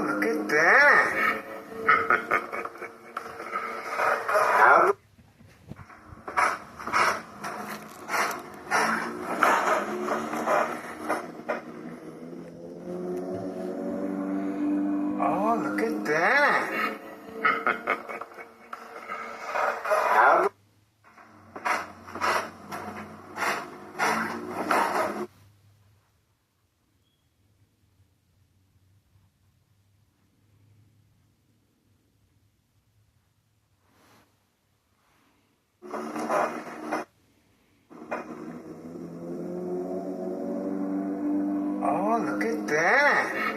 Look at that. How Oh, look at that. How Oh, look at that.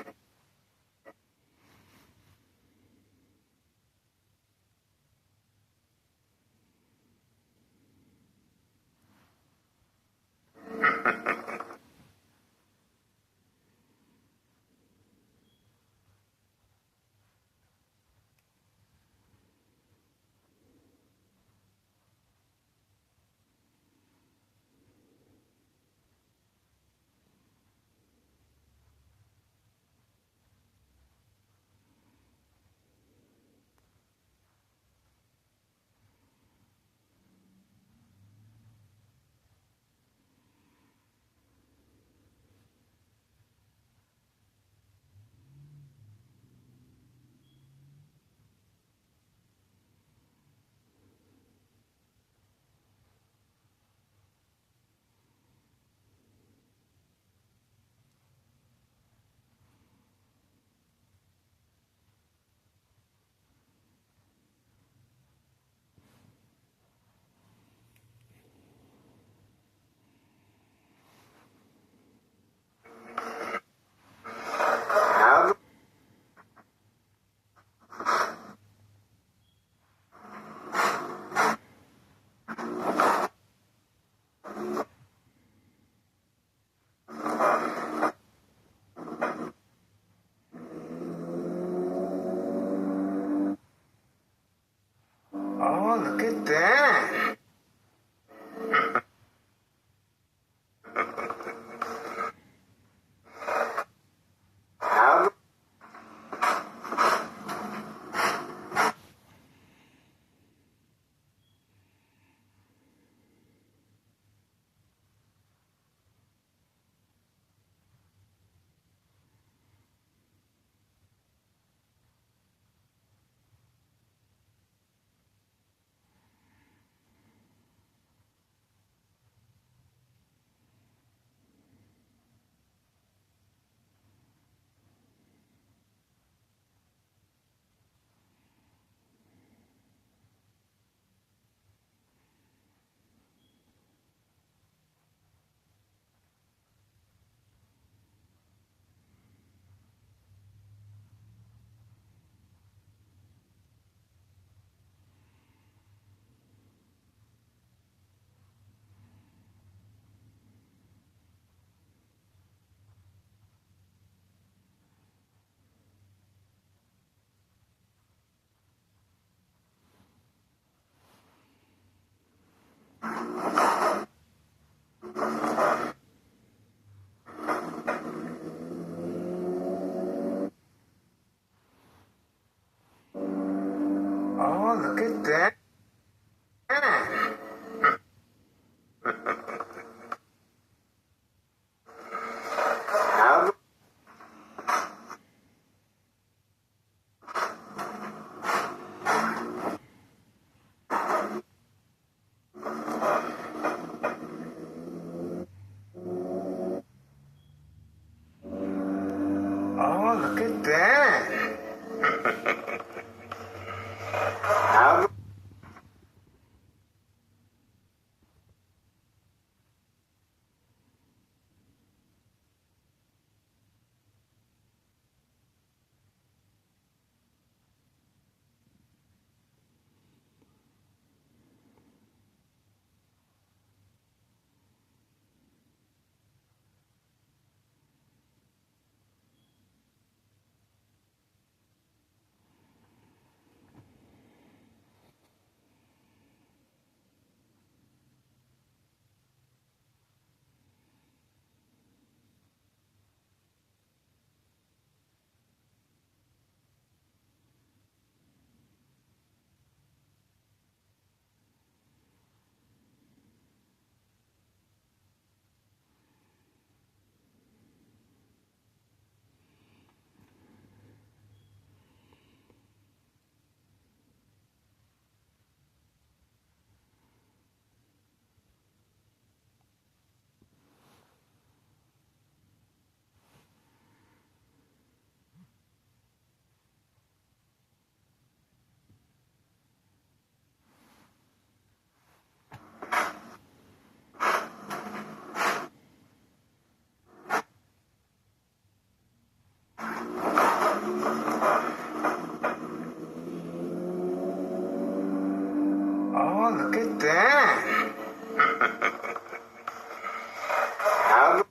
How Oh, look at that. How Oh, look at that. How Oh, look at that. How Oh, look at that. How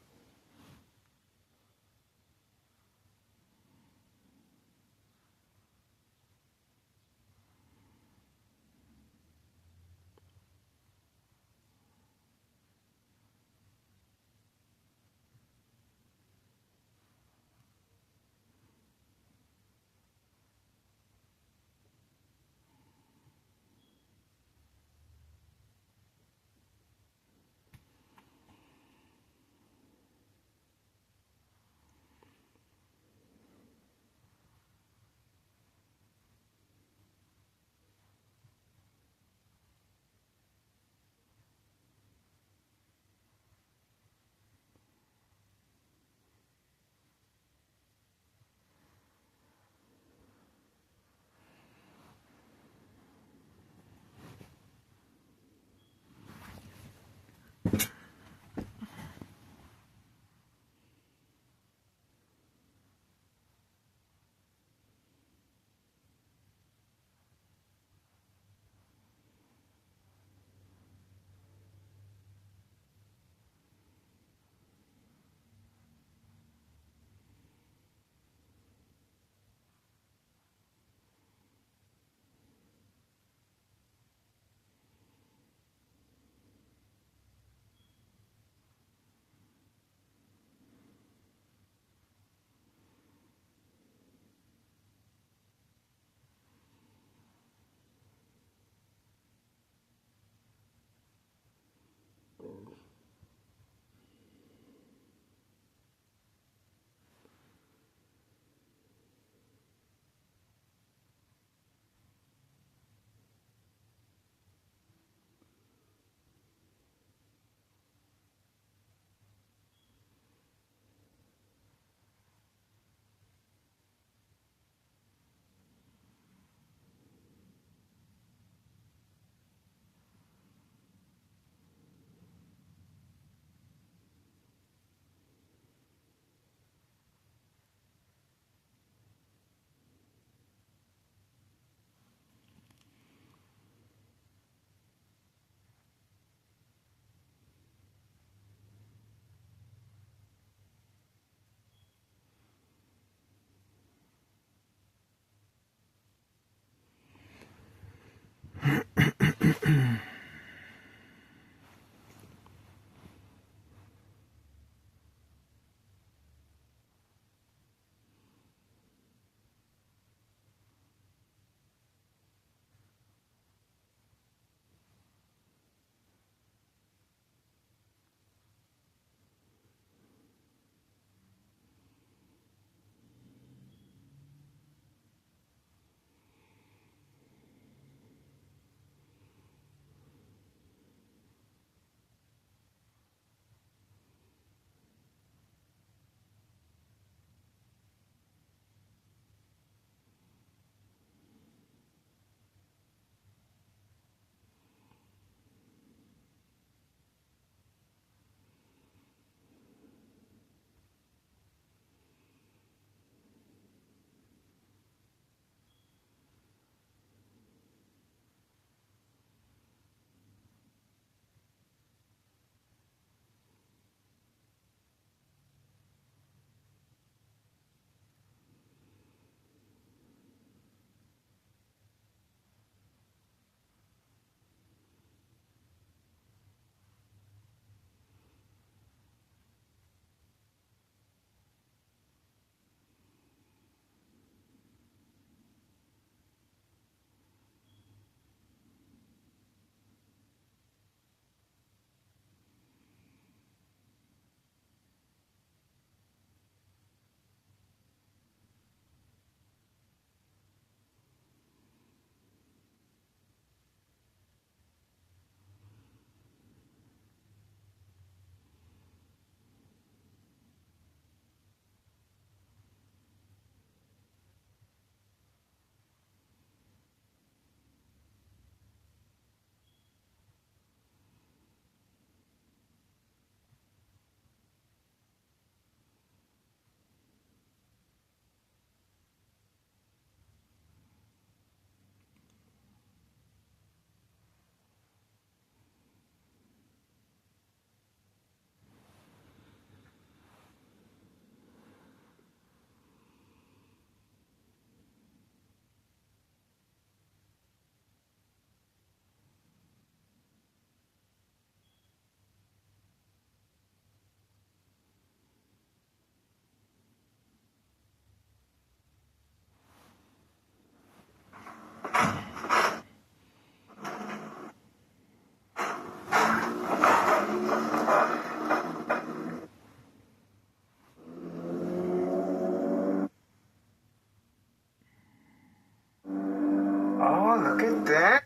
Oh, look at that.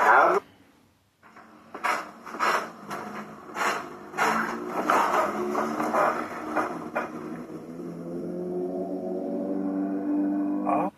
Now, oh,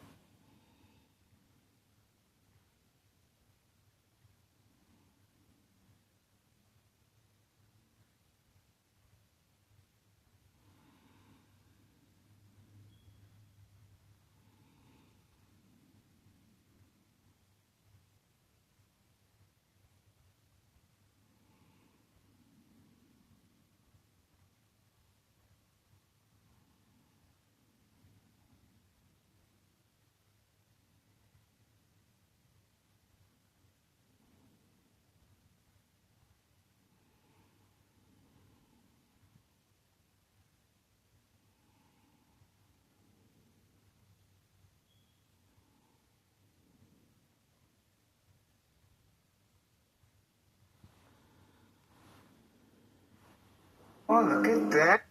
oh, look at that.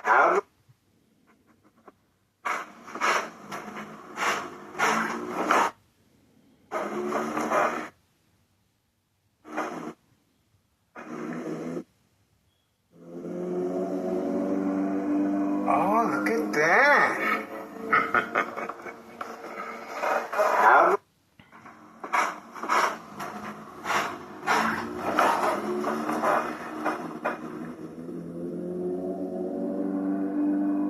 Now, oh, look at that. Now,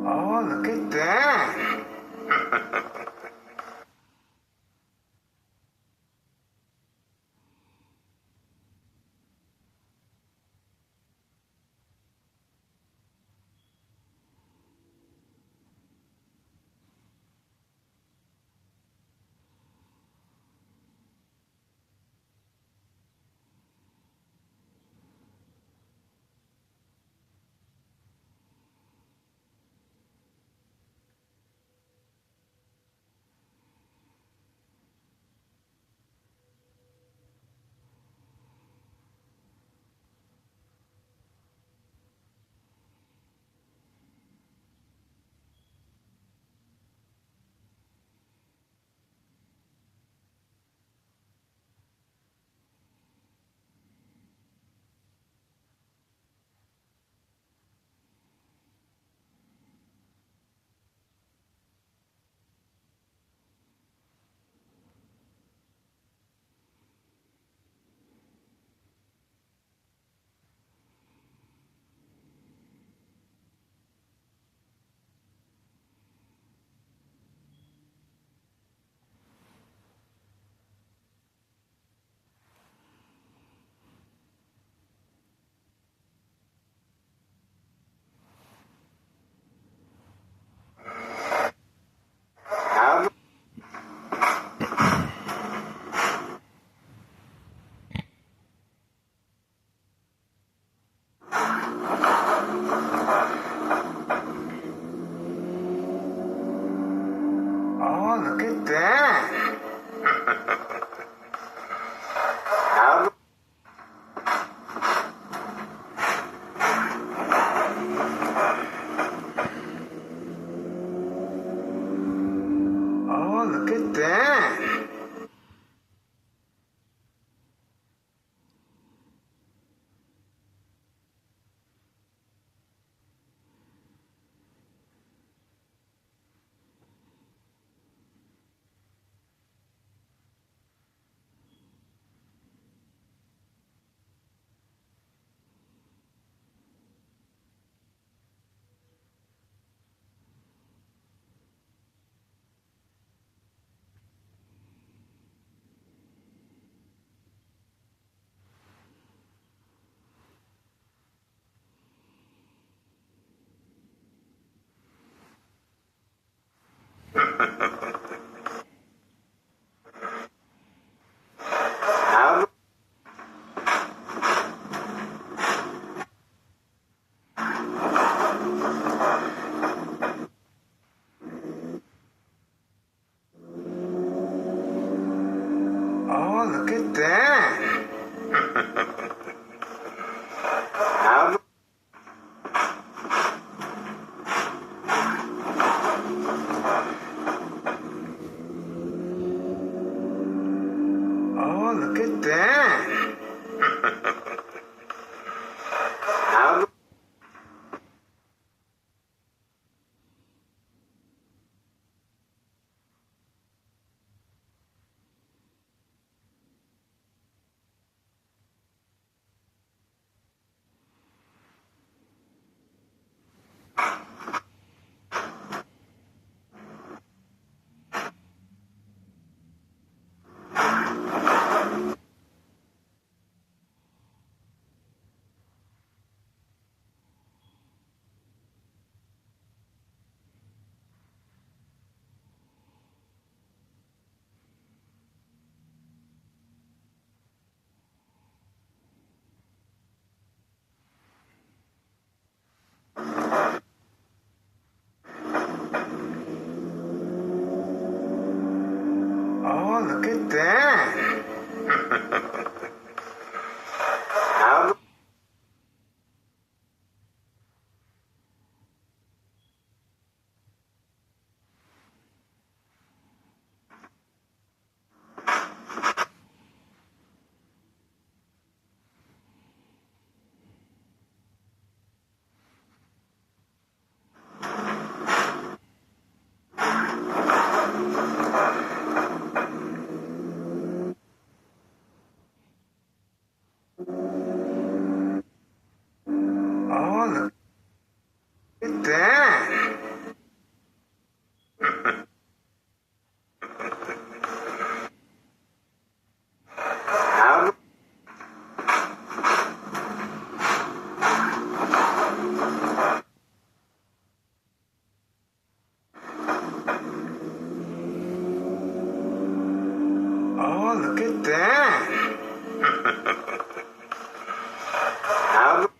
oh, look at that. Oh, look at that. How Oh, look at that. How Oh, look at that. How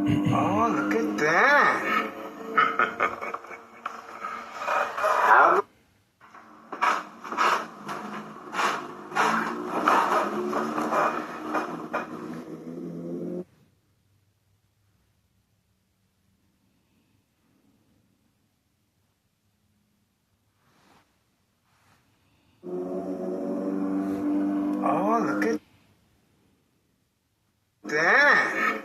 Oh, look at that. How Oh, look at that.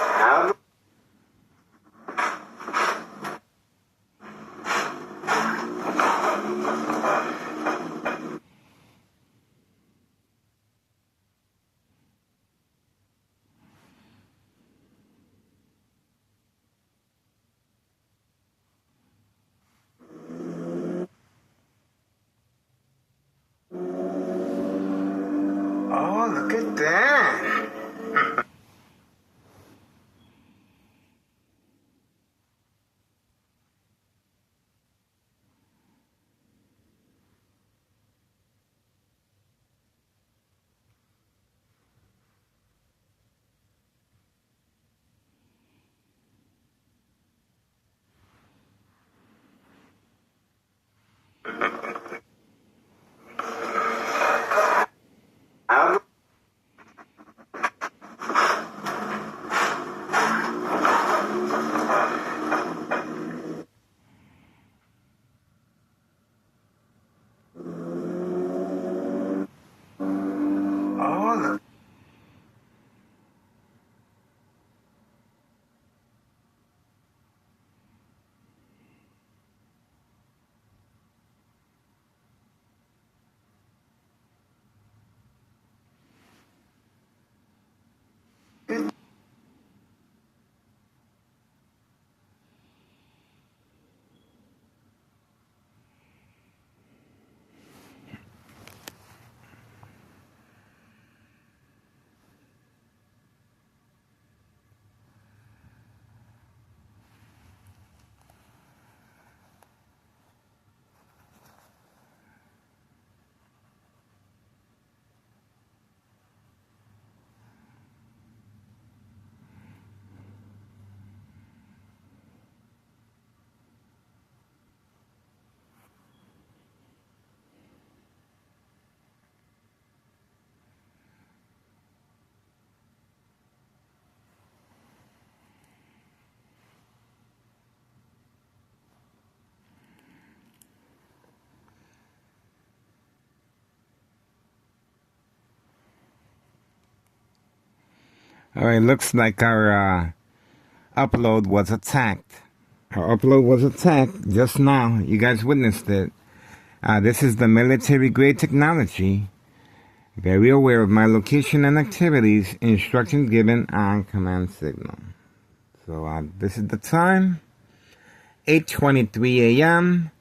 How Oh, look at that. How Oh, look at All right, looks like our upload was attacked. Our upload was attacked just now. You guys witnessed it. This is the military grade technology. Very aware of my location and activities. Instructions given on command signal. So this is the time. 8:23 a.m.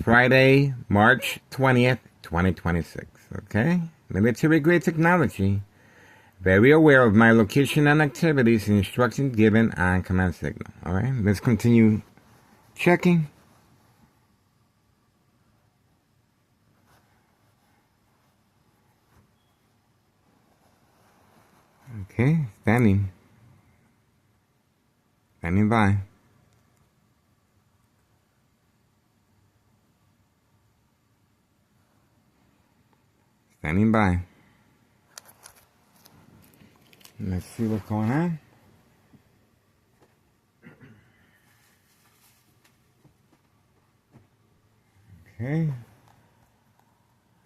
Friday, March 20th, 2026. Okay? Military grade technology. Very aware of my location and activities. Instructions given on command signal. Alright, let's continue checking. Okay, standing. Standing by. Standing by. Let's see what's going on. Okay.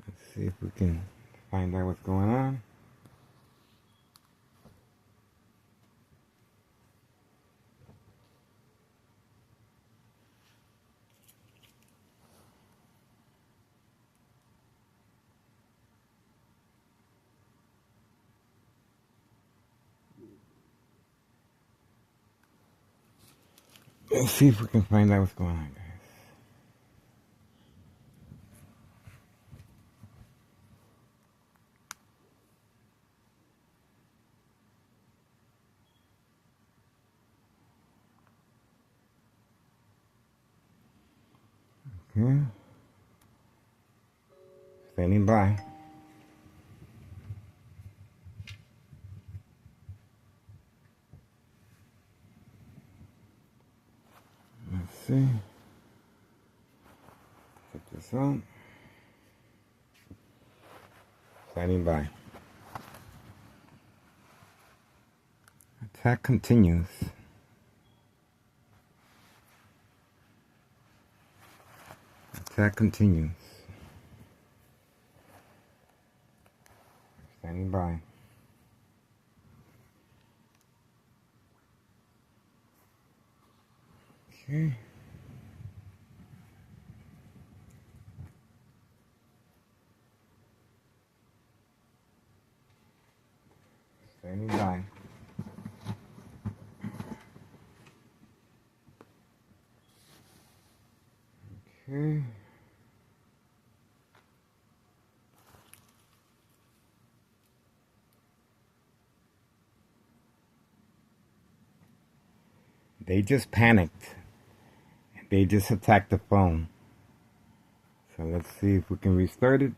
Let's see if we can find out what's going on. Let's see if we can find out what's going on, guys. Okay. Standing by. Let's see. Check this out. Standing by. Attack continues. Attack continues. Standing by. Okay. Standing by. Okay. They just panicked. They just attacked the phone. So let's see if we can restart it.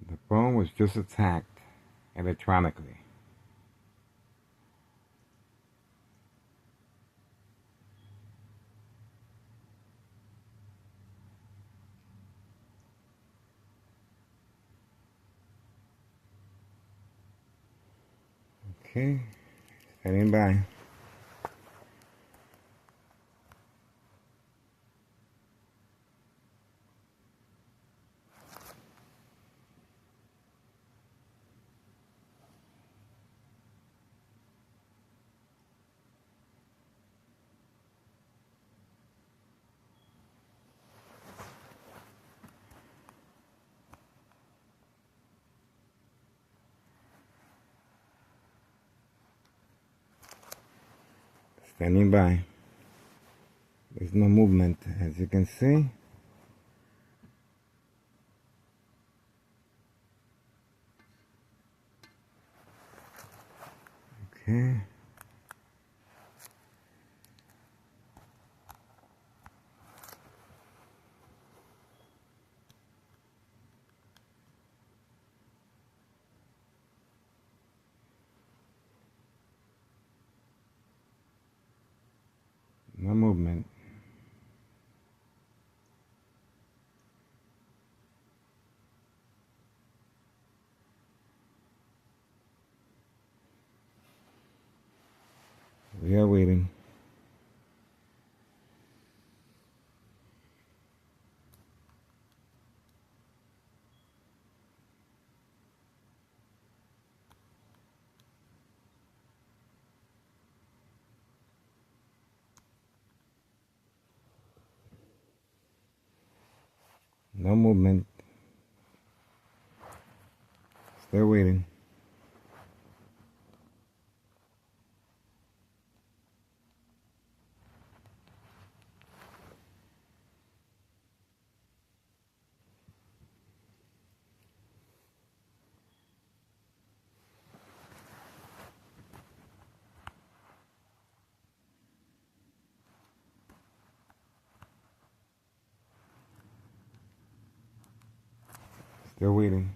The phone was just attacked electronically. Okay. Standing by. Standing by. There's no movement, as you can see. Okay. No movement. We are waiting. No movement. Still waiting. Still waiting.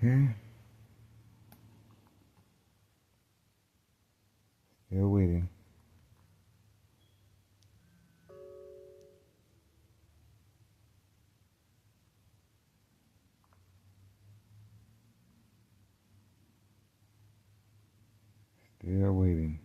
Okay. Still waiting. Still waiting.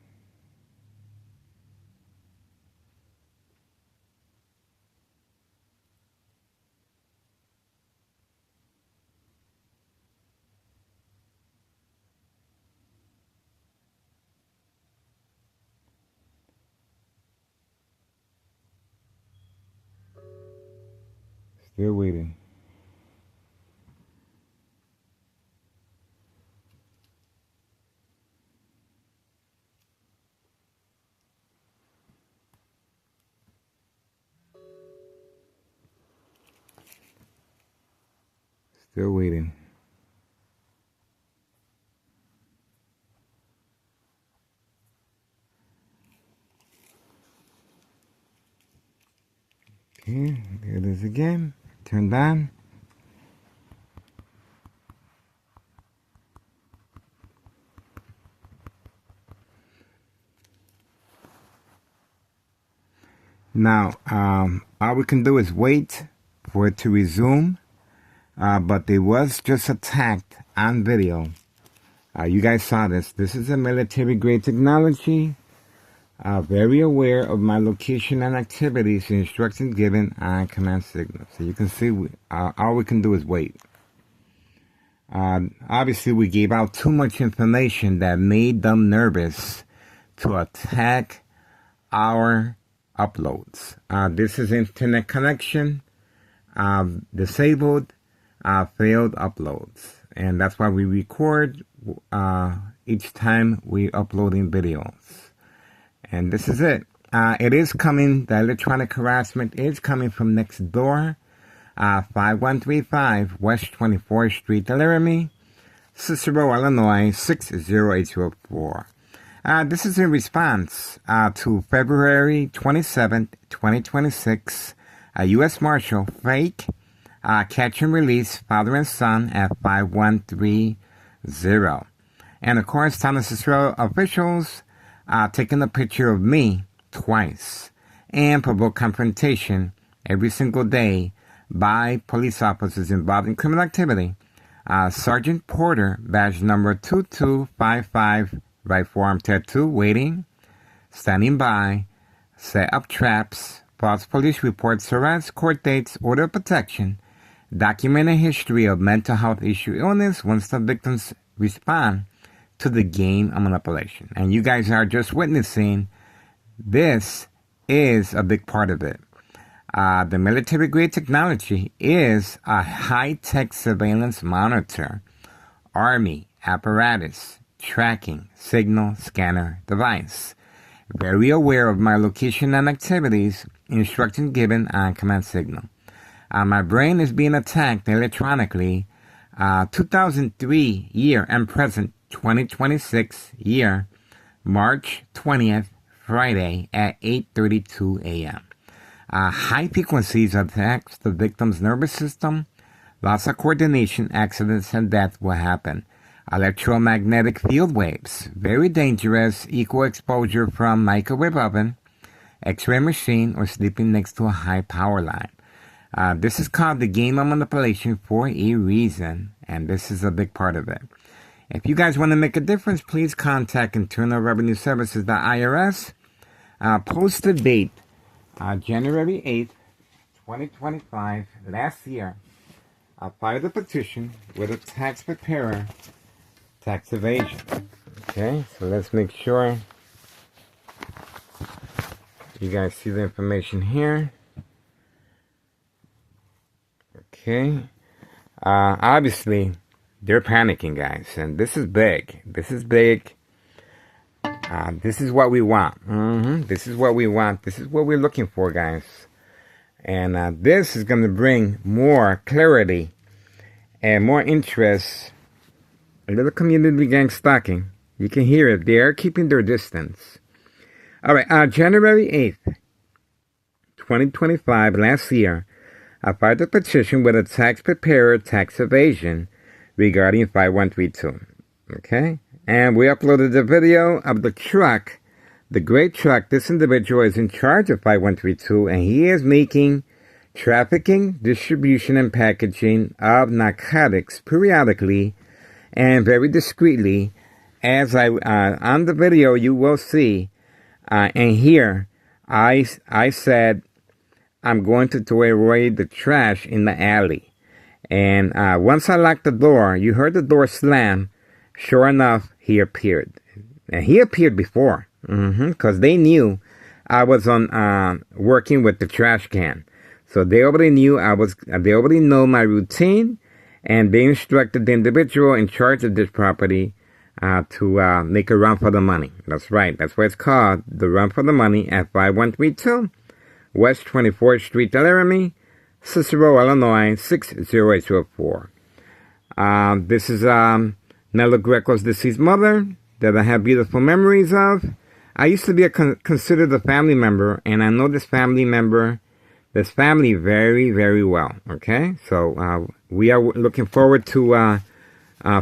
Still waiting. Still waiting. Okay, there it is again. Turned on. Now, all we can do is wait for it to resume. But they was just attacked on video. You guys saw this. This is a military-grade technology. Very aware of my location and activities, instructions given on command signal. So you can see all we can do is wait. Obviously, we gave out too much information that made them nervous to attack our uploads. This is internet connection disabled, failed uploads. And that's why we record each time we uploading videos. And this is it. It is coming, the electronic harassment is coming from next door. 5135 West 24th Street, Laramie, Cicero, Illinois, 60804. This is in response to February 27th, 2026, U.S. Marshal fake catch and release father and son at 5130. And of course, town of Cicero officials taking a picture of me twice and provoke confrontation every single day by police officers involved in criminal activity. Sergeant Porter, badge number 2255, right forearm tattoo, waiting, standing by, set up traps, false police reports, arrests, court dates, order of protection, documented history of mental health issue, illness once the victims respond to the game of manipulation. And you guys are just witnessing this is a big part of it. The military-grade technology is a high-tech surveillance monitor, army apparatus, tracking, signal, scanner device. Very aware of my location and activities, instructions given on command signal. My brain is being attacked electronically. 2003 year and present 2026 year, March 20th, Friday at 8:32 a.m. High frequencies attacks the victim's nervous system. Loss of coordination, accidents, and death will happen. Electromagnetic field waves, very dangerous, equal exposure from microwave oven, x-ray machine, or sleeping next to a high power line. This is called the game of manipulation for a reason, and this is a big part of it. If you guys want to make a difference, please contact Internal Revenue Services, the IRS. Post the date, January 8th, 2025, last year. I filed a petition with a tax preparer, tax evasion. Okay, so let's make sure you guys see the information here. Okay, obviously they're panicking, guys, and this is big. This is big. This is what we want. This is what we want. This is what we're looking for, guys. And this is going to bring more clarity and more interest. A little community gang stalking. You can hear it. They are keeping their distance. All right. January 8th, 2025, last year, I filed a petition with a tax preparer, tax evasion, regarding 5132. Okay? And we uploaded the video of the truck, the gray truck. This individual is in charge of 5132, and he is making trafficking, distribution, and packaging of narcotics periodically and very discreetly. As on the video, you will see and hear, I said, I'm going to throw away the trash in the alley. And once I locked the door, you heard the door slam. Sure enough, he appeared. And he appeared before, because they knew I was on working with the trash can. So they already knew they already know my routine, and they instructed the individual in charge of this property to make a run for the money. That's right. That's what it's called, the run for the money at 5132 West 24th Street, Laramie, Cicero, Illinois, 60804. This is Nella Greco's deceased mother that I have beautiful memories of. I used to be considered a family member, and I know this family very, very well. Okay, so we are looking forward to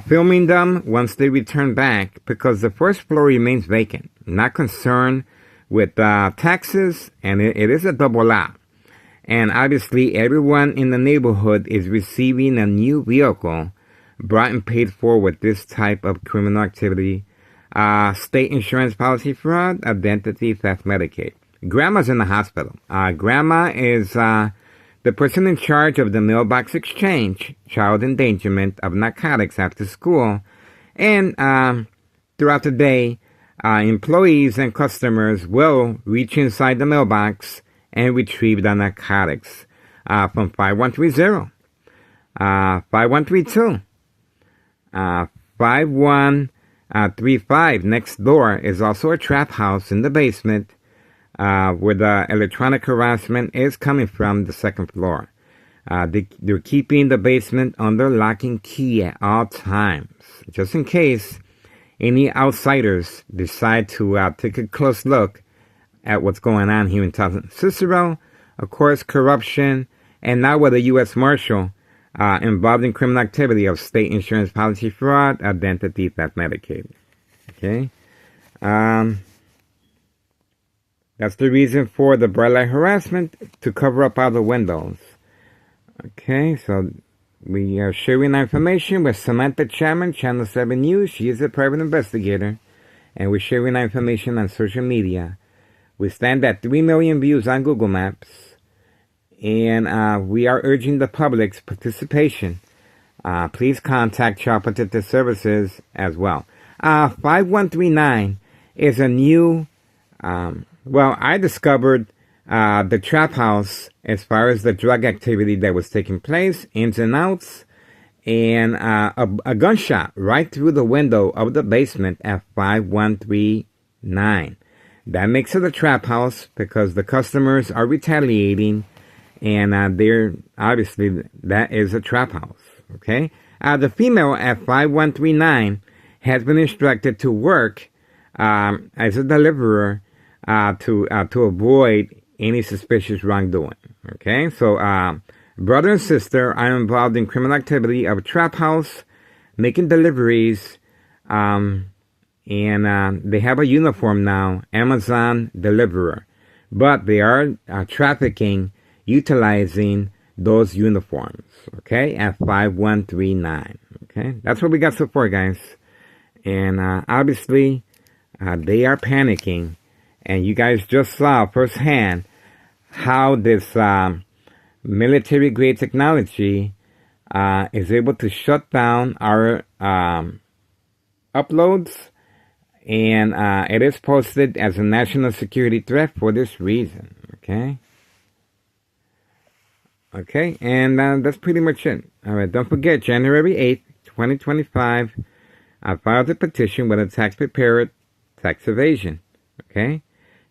filming them once they return back, because the first floor remains vacant. Not concerned with taxes, and it is a double lot. And obviously, everyone in the neighborhood is receiving a new vehicle brought and paid for with this type of criminal activity: state insurance policy fraud, identity theft, Medicaid. Grandma's in the hospital. Grandma is the person in charge of the mailbox exchange, child endangerment of narcotics after school, and throughout the day, employees and customers will reach inside the mailbox and retrieve the narcotics from 5130, 5132, 5135. Next door is also a trap house in the basement where the electronic harassment is coming from the second floor. They're keeping the basement under lock and key at all times, just in case any outsiders decide to take a close look at what's going on here in Thompson Cicero. Of course, corruption, and now with a U.S. Marshal involved in criminal activity of state insurance policy fraud, identity theft, Medicaid. Okay? That's the reason for the bright light harassment, to cover up all the windows. Okay, so we are sharing our information with Samantha Chapman, Channel 7 News. She is a private investigator, and we're sharing our information on social media. We stand at 3 million views on Google Maps, and we are urging the public's participation. Please contact Child Protective Services as well. 5139 is a new, I discovered the trap house as far as the drug activity that was taking place, ins and outs, and a gunshot right through the window of the basement at 5139. That makes it a trap house because the customers are retaliating, and they're obviously, that is a trap house. Okay, the female at 5139 has been instructed to work as a deliverer to avoid any suspicious wrongdoing. Okay, so brother and sister are involved in criminal activity of a trap house, making deliveries, and they have a uniform now, Amazon deliverer, but they are trafficking, utilizing those uniforms. Okay, at 5139. Okay, that's what we got so far, guys, and obviously they are panicking. And you guys just saw firsthand how this military-grade technology is able to shut down our uploads, and it is posted as a national security threat for this reason. Okay? Okay, and that's pretty much it. All right, don't forget, January 8th, 2025, I filed a petition with a tax preparer, tax evasion. Okay?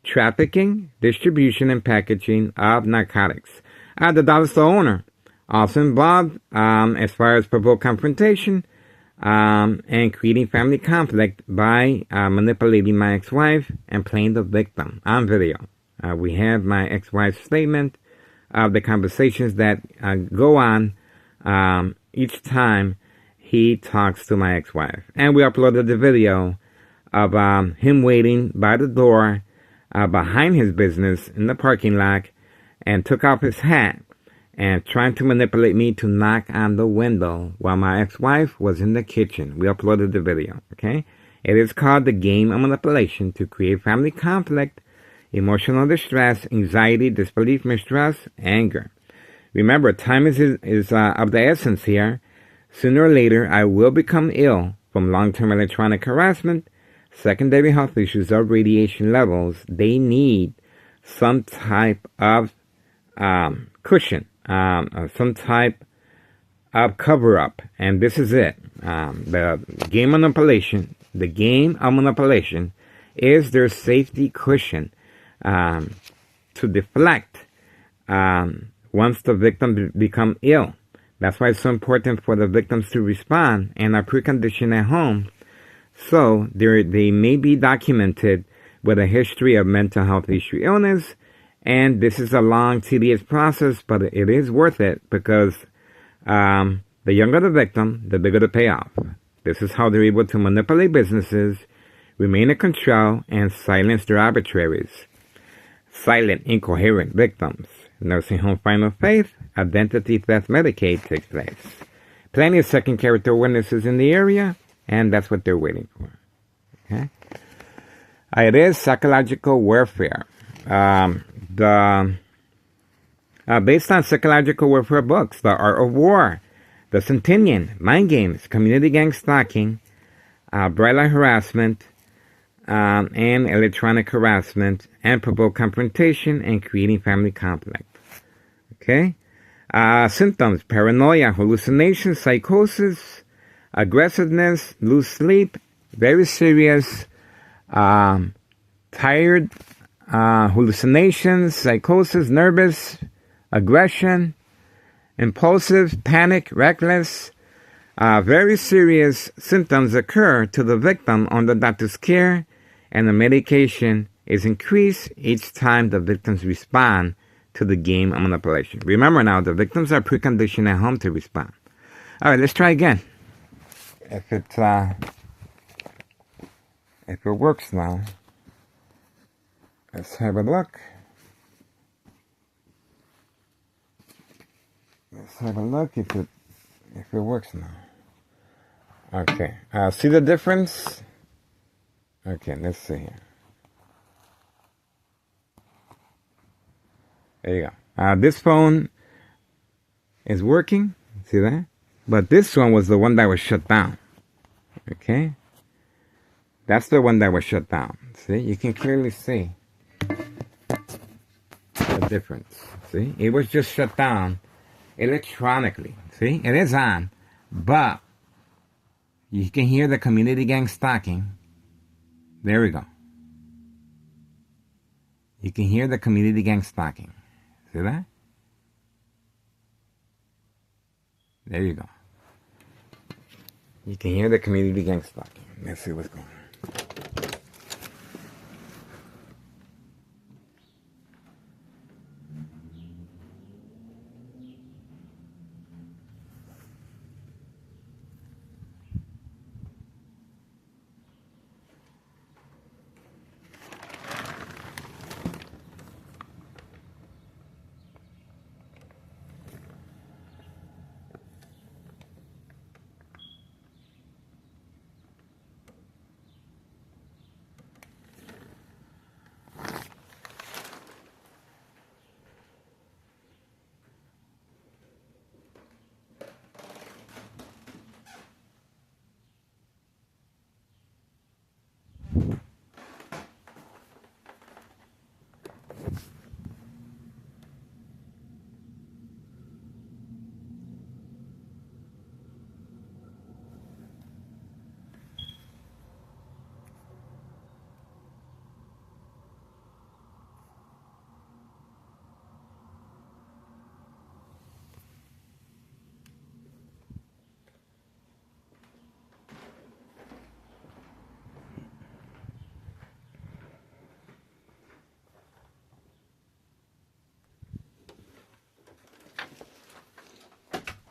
Trafficking, distribution, and packaging of narcotics. The dollar store owner also involved as far as provoked confrontation and creating family conflict by manipulating my ex-wife and playing the victim on video. We have my ex-wife's statement of the conversations that go on each time he talks to my ex-wife. And we uploaded the video of him waiting by the door behind his business in the parking lot and took off his hat and trying to manipulate me to knock on the window while my ex-wife was in the kitchen. We uploaded the video, okay? It is called the game of manipulation to create family conflict, emotional distress, anxiety, disbelief, mistrust, anger. Remember, time is of the essence here. Sooner or later, I will become ill from long-term electronic harassment, secondary health issues, or radiation levels. They need some type of cushion, some type of cover-up, and this is it. The game of manipulation is their safety cushion to deflect once the victim become ill. That's why it's so important for the victims to respond and are preconditioned at home, so they may be documented with a history of mental health issue illness. And this is a long, tedious process, but it is worth it because the younger the victim, the bigger the payoff. This is how they're able to manipulate businesses, remain in control, and silence their arbitraries. Silent, incoherent victims. Nursing home final faith, identity theft Medicaid takes place. Plenty of second character witnesses in the area, and that's what they're waiting for. Okay? It is psychological warfare. Based on psychological warfare books, The Art of War, The Centennial, Mind Games, Community Gang Stalking, Bright Light Harassment, and Electronic Harassment, and Provoke Confrontation, and Creating Family Conflict. Okay? Symptoms: paranoia, hallucinations, psychosis, aggressiveness, lose sleep, very serious, tired, hallucinations, psychosis, nervous, aggression, impulsive, panic, reckless. Very serious symptoms occur to the victim under doctor's care, and the medication is increased each time the victims respond to the game of manipulation. Remember now, the victims are preconditioned at home to respond. All right, let's try again. If it works now, let's have a look. Let's have a look if it works now. Okay, see the difference? Okay, let's see here. There you go. This phone is working. See that? But this one was the one that was shut down. Okay? That's the one that was shut down. See? You can clearly see the difference. See? It was just shut down electronically. See? It is on. But you can hear the community gang stalking. There we go. You can hear the community gang stalking. See that? There you go. You can hear the community gang stalking. Let's see what's going on.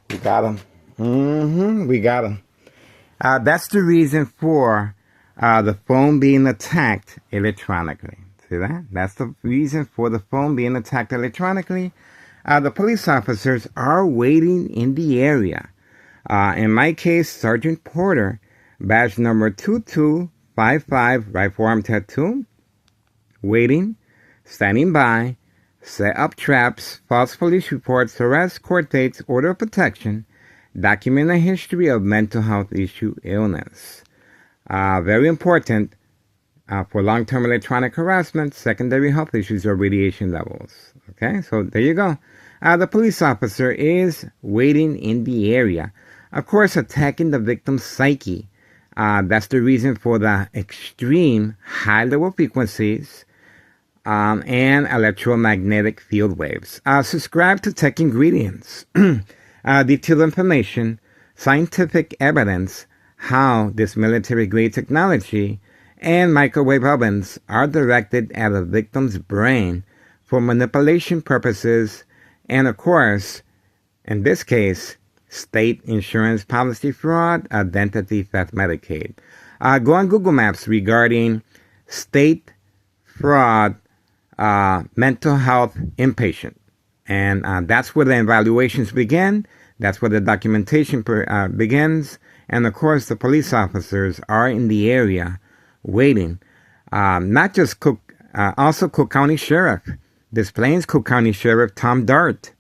We got him. We got him. That's the reason for the phone being attacked electronically. See that? That's the reason for the phone being attacked electronically. The police officers are waiting in the area. In my case, Sergeant Porter, badge number 2255, right forearm tattoo, waiting, standing by, set up traps, false police reports, arrest, court dates, order of protection, document a history of mental health issue illness. Very important for long-term electronic harassment, secondary health issues, or radiation levels. Okay, so there you go. The police officer is waiting in the area. Of course, attacking the victim's psyche. That's the reason for the extreme high-level frequencies and electromagnetic field waves. Subscribe to Tech Ingredients. Detailed information, scientific evidence, how this military-grade technology and microwave ovens are directed at a victim's brain for manipulation purposes, and of course, in this case, state insurance policy fraud, identity theft, Medicaid. Go on Google Maps regarding state fraud, mental health inpatient. And that's where the evaluations begin. That's where the documentation begins. And of course, the police officers are in the area waiting. Not just Cook, also Cook County Sheriff. This Plains Cook County Sheriff Tom Dart.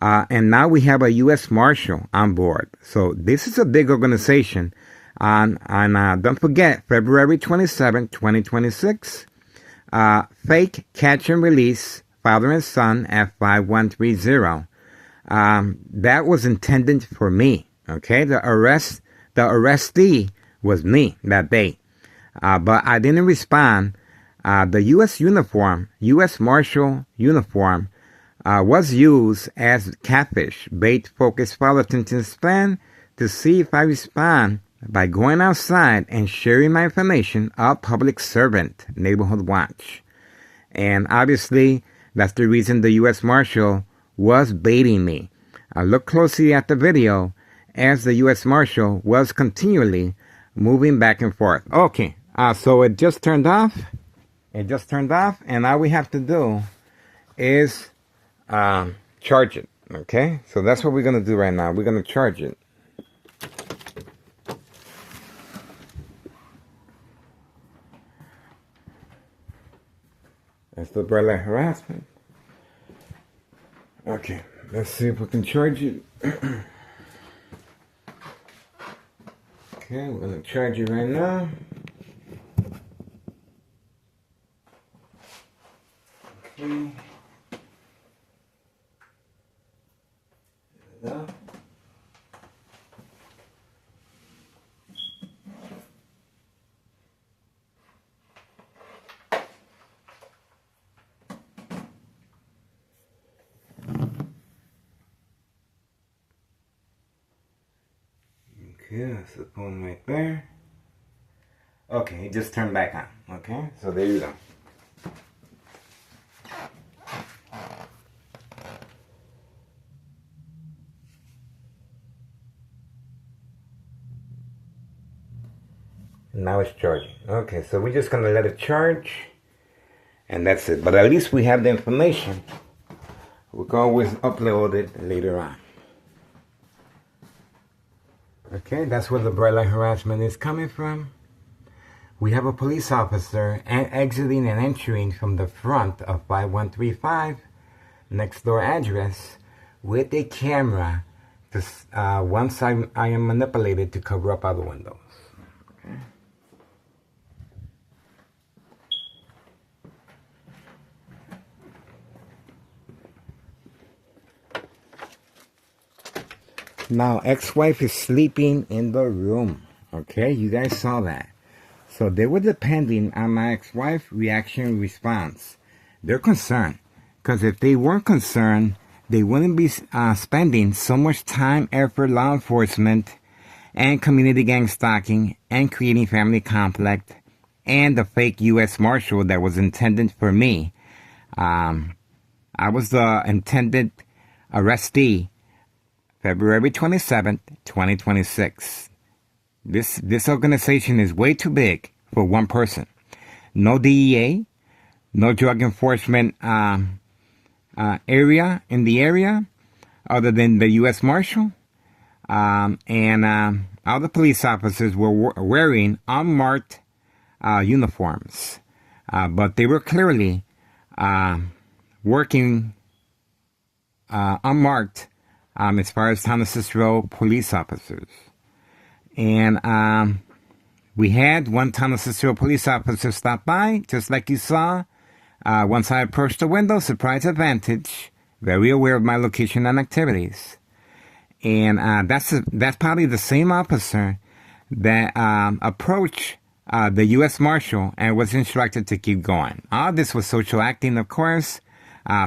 And now we have a U.S. Marshal on board. So this is a big organization. Don't forget, February 27, 2026, fake catch and release, father and son at 5130. That was intended for me. Okay, the arrestee was me that day. But I didn't respond. The U.S. uniform, U.S. Marshal uniform, was used as catfish bait focused follow attention's plan to see if I respond by going outside and sharing my information of public servant, Neighborhood Watch. And obviously, that's the reason the U.S. Marshal was baiting me. Look closely at the video as the U.S. Marshal was continually moving back and forth. Okay, so it just turned off. It just turned off, and all we have to do is charge it. Okay, so that's what we're going to do right now. We're going to charge it. That's the umbrella harassment. Okay, let's see if we can charge it. Okay, we're going to charge it right now. Okay. There we go. Okay, that's the phone right there. Okay, it just turned back on. Okay, so there you go. Now it's charging. Okay, so we're just gonna let it charge, and that's it. But at least we have the information. We can always upload it later on. Okay, that's where the bright light harassment is coming from. We have a police officer exiting and entering from the front of 5135 next door address with a camera to, once I am manipulated to cover up other windows. Okay. Now, ex-wife is sleeping in the room. Okay, you guys saw that. So they were depending on my ex-wife reaction response. They're concerned. Because if they weren't concerned, they wouldn't be spending so much time, effort, law enforcement, and community gang stalking, and creating family conflict, and the fake U.S. Marshal that was intended for me. I was the intended arrestee February 27th, 2026. This organization is way too big for one person. No DEA, no drug enforcement area in the area, other than the U.S. Marshal, and all the police officers were wearing unmarked uniforms, but they were clearly working unmarked as far as Town of Cicero police officers. And we had one Town of Cicero police officer stop by, just like you saw. Once I approached the window, surprise advantage, very aware of my location and activities. And that's probably the same officer that approached the U.S. Marshal and was instructed to keep going. All this was social acting, of course,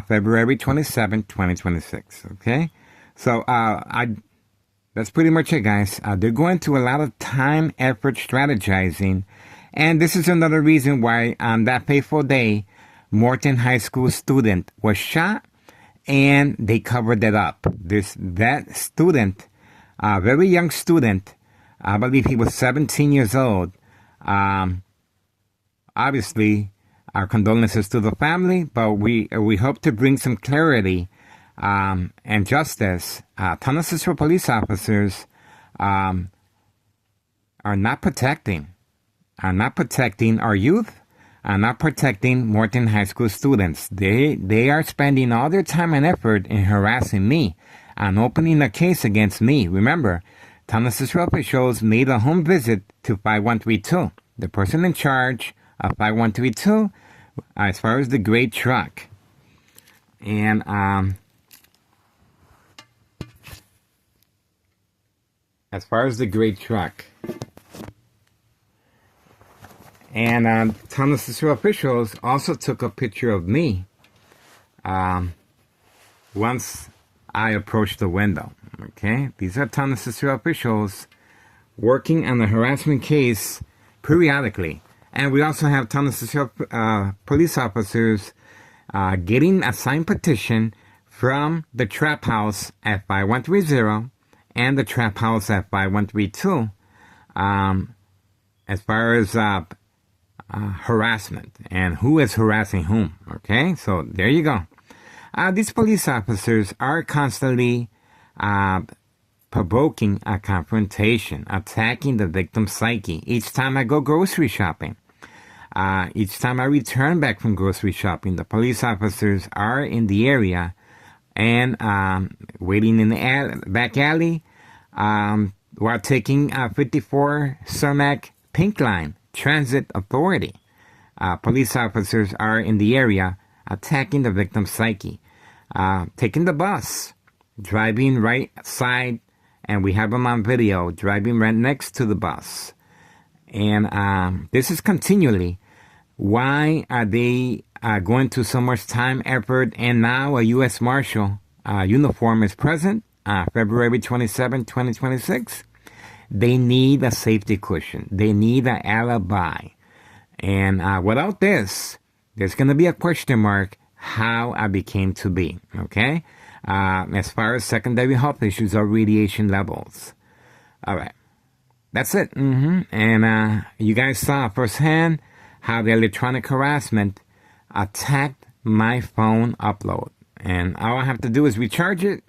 February 27, 2026. Okay? So that's pretty much it, guys. They're going to a lot of time, effort, strategizing. And this is another reason why on that fateful day, Morton High School student was shot, and they covered it up. That student, a very young student, I believe he was 17 years old. Obviously, our condolences to the family, but we hope to bring some clarity and justice. Town of Cicero police officers are not protecting our youth, are not protecting Morton High School students. They are spending all their time and effort in harassing me and opening a case against me. Remember, Town of Cicero officials made a home visit to 5132. The person in charge of 5132, as far as the gray truck. And as far as the gray truck. And Town of Cicero officials also took a picture of me once I approached the window. Okay, these are Town of Cicero officials working on the harassment case periodically. And we also have Town of Cicero police officers getting a signed petition from the trap house at 5130 and the trap house at 5132 as far as harassment and who is harassing whom. Okay, so there you go. These police officers are constantly provoking a confrontation, attacking the victim's psyche. Each time I go grocery shopping, each time I return back from grocery shopping, the police officers are in the area and waiting in the back alley while taking 54 Cermak Pink Line Transit Authority. Police officers are in the area attacking the victim's psyche, taking the bus, driving right side, and we have them on video, driving right next to the bus. And this is continually. Why are they going to so much time, effort, and now a U.S. Marshal uniform is present, February 27, 2026? They need a safety cushion. They need an alibi. And without this, there's going to be a question mark how I became to be, okay? As far as secondary health issues or radiation levels. All right. That's it. And you guys saw firsthand how the electronic harassment attacked my phone upload. And all I have to do is recharge it,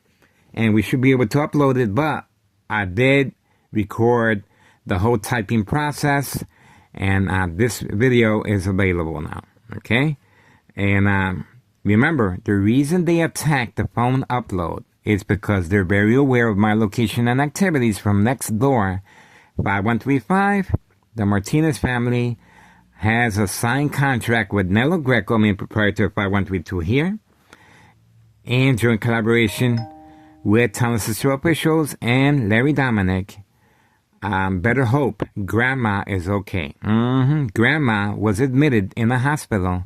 and we should be able to upload it. But I did record the whole typing process, and this video is available now. Okay? And remember, the reason they attacked the phone upload is because they're very aware of my location and activities from next door. 5135, the Martinez family has a signed contract with Nello Greco, main proprietor of 5132 here, and joint collaboration with Town of Cicero officials and Larry Dominic. Better hope Grandma is okay. Grandma was admitted in the hospital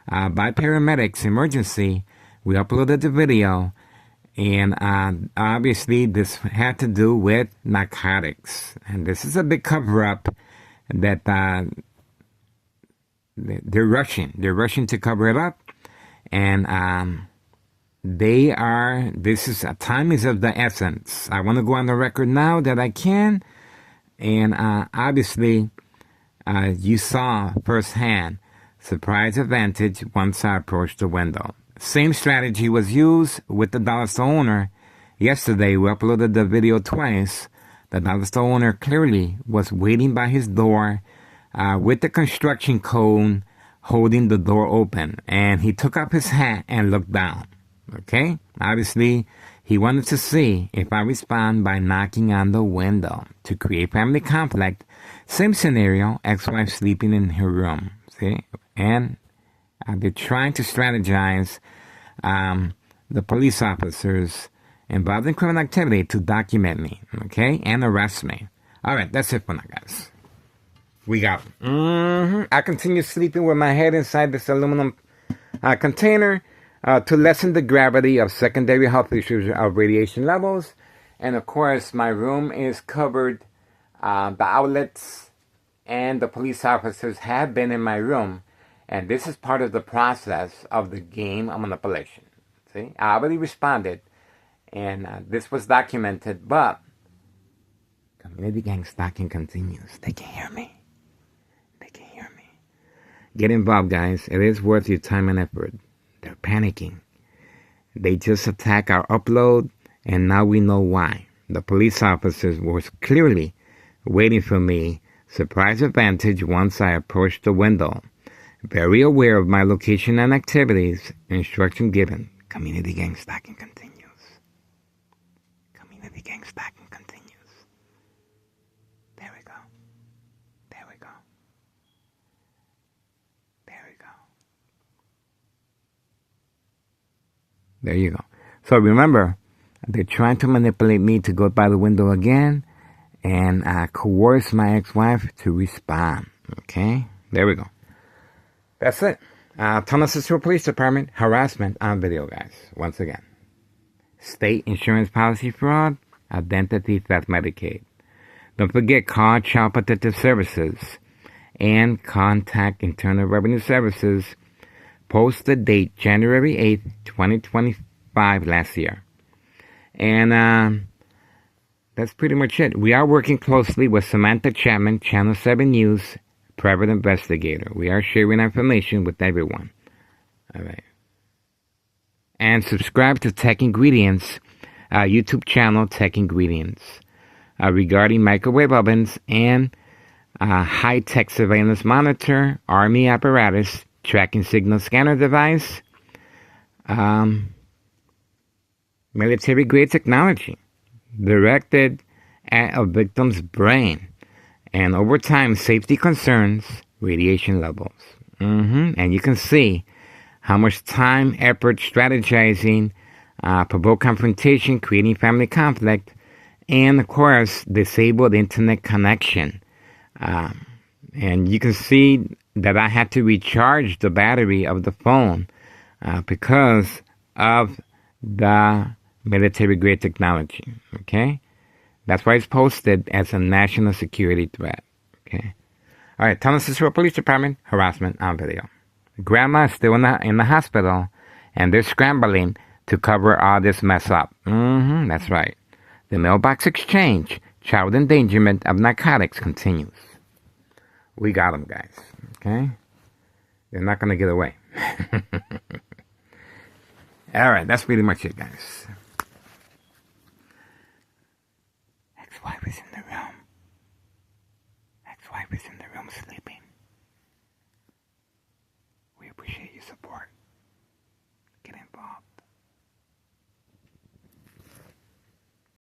by paramedics, emergency. We uploaded the video, and obviously this had to do with narcotics. And this is a big cover-up that they're rushing. They're rushing to cover it up, and time is of the essence. I want to go on the record now that I can, And obviously, you saw firsthand surprise advantage once I approached the window. Same strategy was used with the dollar store owner. Yesterday, we uploaded the video twice. The dollar store owner clearly was waiting by his door with the construction cone holding the door open. And he took up his hat and looked down. Okay? Obviously, he wanted to see if I respond by knocking on the window to create family conflict. Same scenario, ex-wife sleeping in her room. See? And they're trying to strategize the police officers involved in criminal activity to document me, okay, and arrest me. All right, that's it for now, guys. We got I continue sleeping with my head inside this aluminum container to lessen the gravity of secondary health issues of radiation levels. And of course, my room is covered. The outlets and the police officers have been in my room. And this is part of the process of the game of manipulation. See, I already responded, and this was documented, but community gang stalking continues. They can hear me. They can hear me. Get involved, guys. It is worth your time and effort. They're panicking. They just attacked our upload, and now we know why. The police officers were clearly waiting for me. Surprise advantage once I approached the window. Very aware of my location and activities. Instruction given. Community gang stalking continues. Community gang stalking continues. There we go. There we go. There we go. There you go. So remember, they're trying to manipulate me to go by the window again and coerce my ex-wife to respond. Okay? There we go. That's it. Tennessee Police Department harassment on video, guys. Once again. State insurance policy fraud, identity theft Medicaid. Don't forget call Child Protective Services and contact Internal Revenue Services. Post the date January 8th, 2025 last year. And that's pretty much it. We are working closely with Samantha Chapman, Channel 7 News, private investigator. We are sharing information with everyone. All right. And subscribe to Tech Ingredients, YouTube channel Tech Ingredients, regarding microwave ovens and high-tech surveillance monitor, army apparatus, tracking signal scanner device, military-grade technology directed at a victim's brain. And over time, safety concerns, radiation levels. And you can see how much time, effort, strategizing, provoke confrontation, creating family conflict, and of course, disabled internet connection. And you can see that I had to recharge the battery of the phone because of the military-grade technology. Okay? That's why it's posted as a national security threat. Okay. All right. Tennessee Police Department harassment on video. Grandma is still in the hospital, and they're scrambling to cover all this mess up. That's right. The mailbox exchange, child endangerment of narcotics continues. We got them, guys. Okay. They're not gonna get away. All right. That's pretty much it, guys. Ex-wife is in the room.